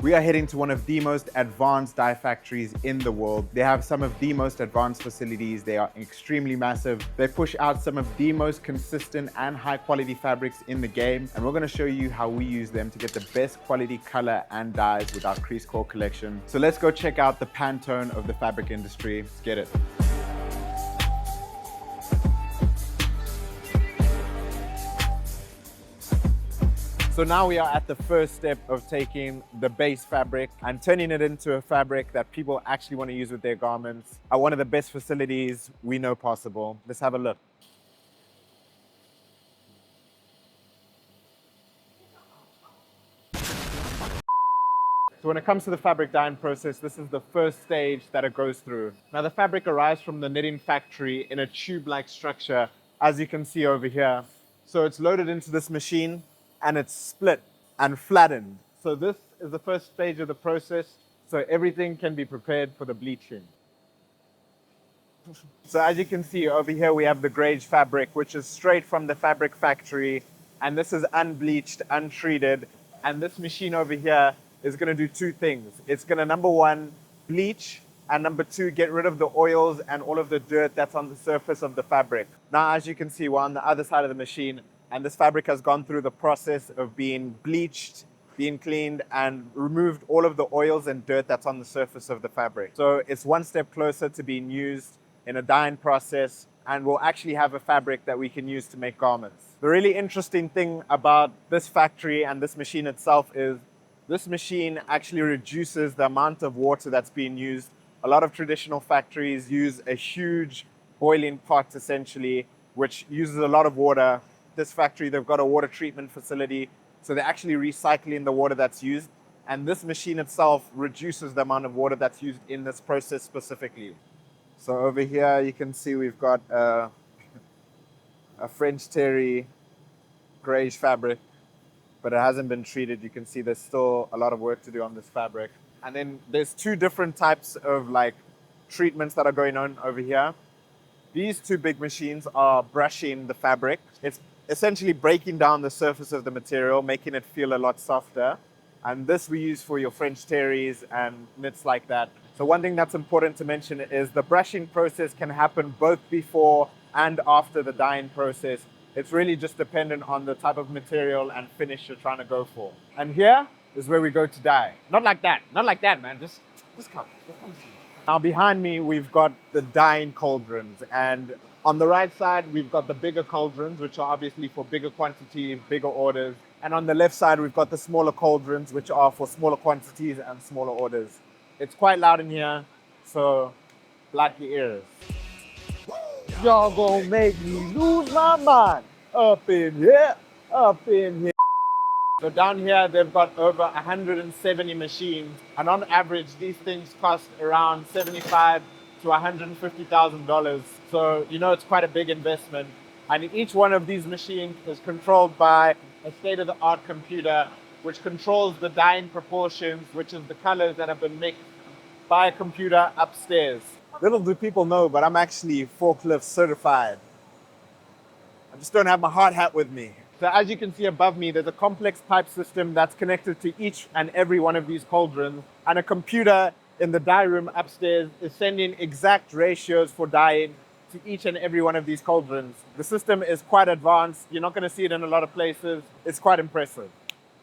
We are heading to one of the most advanced dye factories in the world. They have some of the most advanced facilities. They are extremely massive. They push out some of the most consistent and high quality fabrics in the game. And we're gonna show you how we use them to get the best quality color and dyes with our Crease core collection. So let's go check out the Pantone of the fabric industry. Let's get it. So now we are at the first step of taking the base fabric and turning it into a fabric that people actually want to use with their garments at one of the best facilities we know possible. Let's have a look. So when it comes to the fabric dyeing process, this is the first stage that it goes through. Now the fabric arrives from the knitting factory in a tube-like structure, as you can see over here. So it's loaded into this machine and it's split and flattened. So this is the first stage of the process. So everything can be prepared for the bleaching. So as you can see over here, we have the grage fabric, which is straight from the fabric factory. And this is unbleached, untreated. And this machine over here is gonna do two things. It's gonna, number one, bleach, and number two, get rid of the oils and all of the dirt that's on the surface of the fabric. Now, as you can see, we're on the other side of the machine, and this fabric has gone through the process of being bleached, being cleaned, and removed all of the oils and dirt that's on the surface of the fabric. So it's one step closer to being used in a dyeing process, and we'll actually have a fabric that we can use to make garments. The really interesting thing about this factory and this machine itself is this machine actually reduces the amount of water that's being used. A lot of traditional factories use a huge boiling pot, essentially, which uses a lot of water. This factory, they've got a water treatment facility, so they're actually recycling the water that's used. And this machine itself reduces the amount of water that's used in this process specifically. So over here, you can see we've got a French terry grayish fabric, but it hasn't been treated. You can see there's still a lot of work to do on this fabric. And then there's two different types of treatments that are going on over here. These two big machines are brushing the fabric. It's essentially breaking down the surface of the material, making it feel a lot softer. And this we use for your French terries and knits like that. So one thing that's important to mention is the brushing process can happen both before and after the dyeing process. It's really just dependent on the type of material and finish you're trying to go for. And here is where we go to dye. Not like that, man. Just come. Now behind me, we've got the dyeing cauldrons, and on the right side, we've got the bigger cauldrons, which are obviously for bigger quantities, bigger orders. And on the left side, we've got the smaller cauldrons, which are for smaller quantities and smaller orders. It's quite loud in here, so block your ears. Y'all gonna make me lose my mind up in here, up in here. So down here, they've got over 170 machines, and on average, these things cost around $75,000 to $150,000. So, it's quite a big investment. And each one of these machines is controlled by a state-of-the-art computer, which controls the dyeing proportions, which is the colors that have been mixed by a computer upstairs. Little do people know, but I'm actually forklift certified. I just don't have my hard hat with me. So as you can see above me, there's a complex pipe system that's connected to each and every one of these cauldrons, and a computer in the dye room upstairs is sending exact ratios for dyeing to each and every one of these cauldrons. The system is quite advanced. You're not going to see it in a lot of places. It's quite impressive.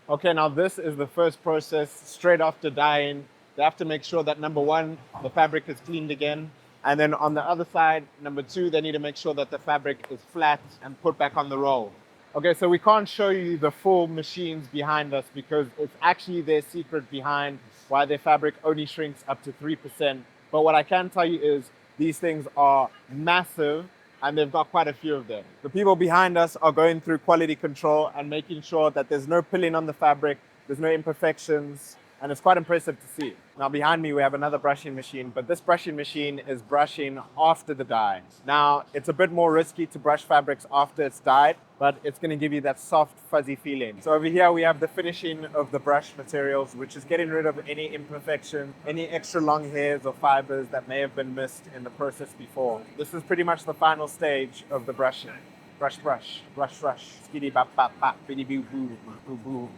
Okay, now this is the first process straight after dyeing. They have to make sure that number one, the fabric is cleaned again. And then on the other side, number two, they need to make sure that the fabric is flat and put back on the roll. Okay, so we can't show you the full machines behind us because it's actually their secret behind why their fabric only shrinks up to 3%. But what I can tell you is these things are massive and they've got quite a few of them. The people behind us are going through quality control and making sure that there's no pilling on the fabric, there's no imperfections, and it's quite impressive to see. Now behind me we have another brushing machine, but this brushing machine is brushing after the dye. Now it's a bit more risky to brush fabrics after it's dyed, but it's going to give you that soft fuzzy feeling. So over here we have the finishing of the brush materials, which is getting rid of any imperfection, any extra long hairs or fibers that may have been missed in the process before. This is pretty much the final stage of the brushing. Brush, brush, brush, brush, skiddy bop bop bop, biddy boo boo boo boo.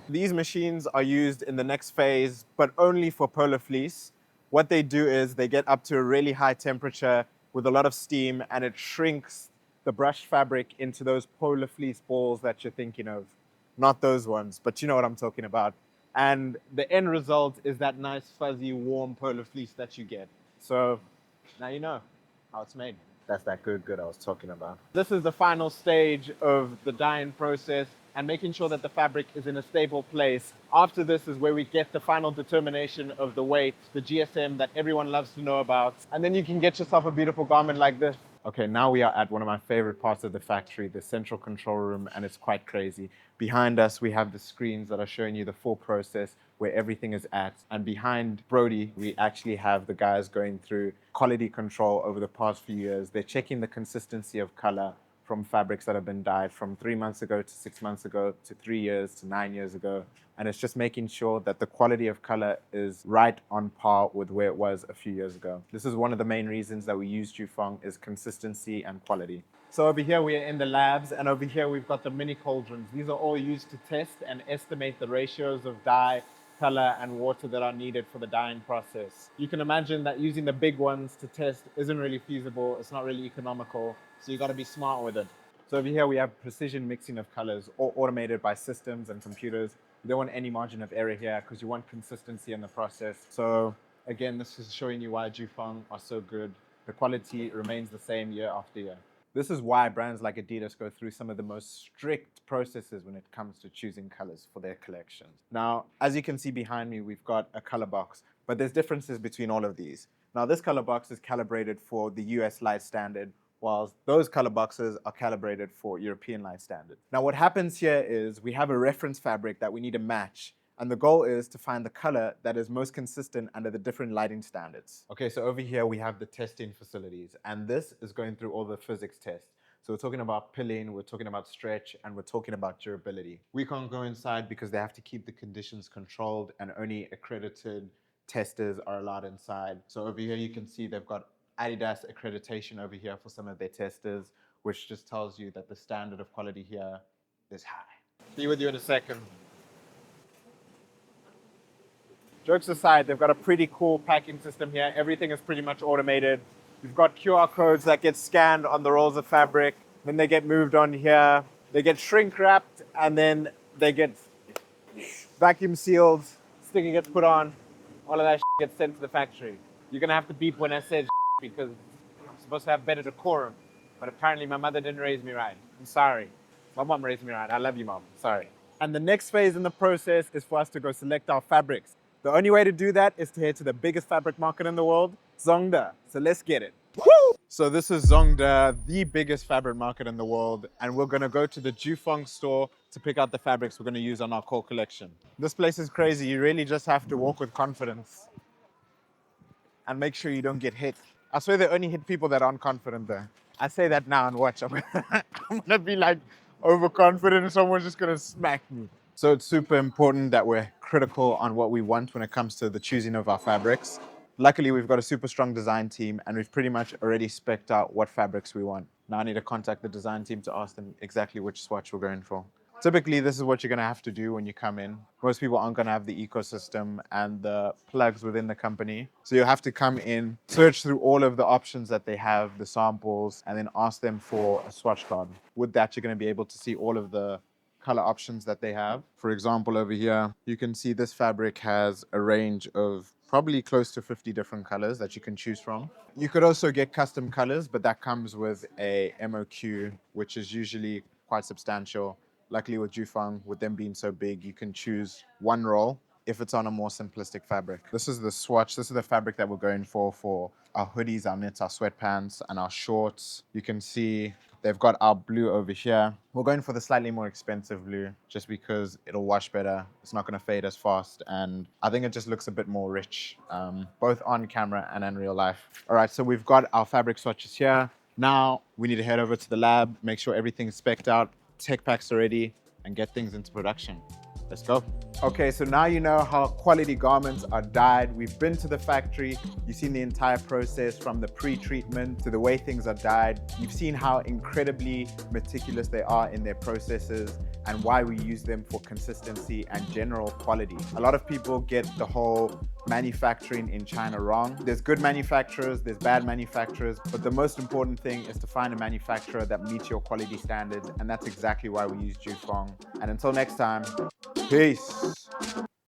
These machines are used in the next phase, but only for polar fleece. What they do is they get up to a really high temperature with a lot of steam, and it shrinks the brushed fabric into those polar fleece balls that you're thinking of. Not those ones, but you know what I'm talking about. And the end result is that nice, fuzzy, warm polar fleece that you get. So now you know how it's made. That's that good I was talking about. This is the final stage of the dyeing process and making sure that the fabric is in a stable place. After this is where we get the final determination of the weight, the GSM that everyone loves to know about. And then you can get yourself a beautiful garment like this. Okay, now we are at one of my favorite parts of the factory, the central control room, and it's quite crazy. Behind us, we have the screens that are showing you the full process, where everything is at. And behind Brody, we actually have the guys going through quality control over the past few years. They're checking the consistency of color from fabrics that have been dyed from 3 months ago to 6 months ago to 3 years to 9 years ago. And it's just making sure that the quality of color is right on par with where it was a few years ago. This is one of the main reasons that we use JuFeng, is consistency and quality. So over here we are in the labs, and over here we've got the mini cauldrons. These are all used to test and estimate the ratios of dye, color and water that are needed for the dyeing process. You can imagine that using the big ones to test isn't really feasible, it's not really economical, so you got to be smart with it. So over here we have precision mixing of colors, all automated by systems and computers. You don't want any margin of error here because you want consistency in the process. So again, this is showing you why JuFeng are so good. The quality remains the same year after year. This is why brands like Adidas go through some of the most strict processes when it comes to choosing colors for their collections. Now, as you can see behind me, we've got a color box, but there's differences between all of these. Now, this color box is calibrated for the US light standard, whilst those color boxes are calibrated for European light standard. Now, what happens here is we have a reference fabric that we need to match, and the goal is to find the color that is most consistent under the different lighting standards. Okay, so over here we have the testing facilities, and this is going through all the physics tests. So we're talking about pilling, we're talking about stretch, and we're talking about durability. We can't go inside because they have to keep the conditions controlled, and only accredited testers are allowed inside. So over here you can see they've got Adidas-accreditation over here for some of their testers, which just tells you that the standard of quality here is high. Be with you in a second. Jokes aside, they've got a pretty cool packing system here. Everything is pretty much automated. You've got QR codes that get scanned on the rolls of fabric. Then they get moved on here. They get shrink wrapped, and then they get vacuum sealed. Sticker gets put on. All of that gets sent to the factory. You're gonna have to beep when I said because I'm supposed to have better decorum. But apparently my mother didn't raise me right. I'm sorry. My mom raised me right. I love you, Mom. Sorry. And the next phase in the process is for us to go select our fabrics. The only way to do that is to head to the biggest fabric market in the world, Zongda. So let's get it. Woo! So this is Zongda, the biggest fabric market in the world, and we're gonna go to the JuFeng store to pick out the fabrics we're gonna use on our core collection. This place is crazy. You really just have to walk with confidence and make sure you don't get hit. I swear they only hit people that aren't confident there. I say that now and watch. I'm gonna be like overconfident and someone's just gonna smack me. So it's super important that we're critical on what we want when it comes to the choosing of our fabrics. Luckily, we've got a super strong design team and we've pretty much already spec'd out what fabrics we want. Now I need to contact the design team to ask them exactly which swatch we're going for. Typically, this is what you're gonna have to do when you come in. Most people aren't gonna have the ecosystem and the plugs within the company. So you'll have to come in, search through all of the options that they have, the samples, and then ask them for a swatch card. With that, you're gonna be able to see all of the color options that they have. For example, over here, you can see this fabric has a range of probably close to 50 different colors that you can choose from. You could also get custom colors, but that comes with a MOQ, which is usually quite substantial. Luckily with JuFeng, with them being so big, you can choose one roll if it's on a more simplistic fabric. This is the swatch. This is the fabric that we're going for our hoodies, our knits, our sweatpants, and our shorts. You can see they've got our blue over here. We're going for the slightly more expensive blue just because it'll wash better. It's not going to fade as fast. And I think it just looks a bit more rich, both on camera and in real life. All right, so we've got our fabric swatches here. Now we need to head over to the lab, make sure everything's spec'd out, tech packs are ready, and get things into production. Let's go. Okay, so now you know how quality garments are dyed. We've been to the factory. You've seen the entire process from the pre-treatment to the way things are dyed. You've seen how incredibly meticulous they are in their processes. and why we use them for consistency and general quality. A lot of people get the whole manufacturing in China wrong. There's good manufacturers, there's bad manufacturers, but the most important thing is to find a manufacturer that meets your quality standards, and that's exactly why we use JuFeng. And until next time, peace.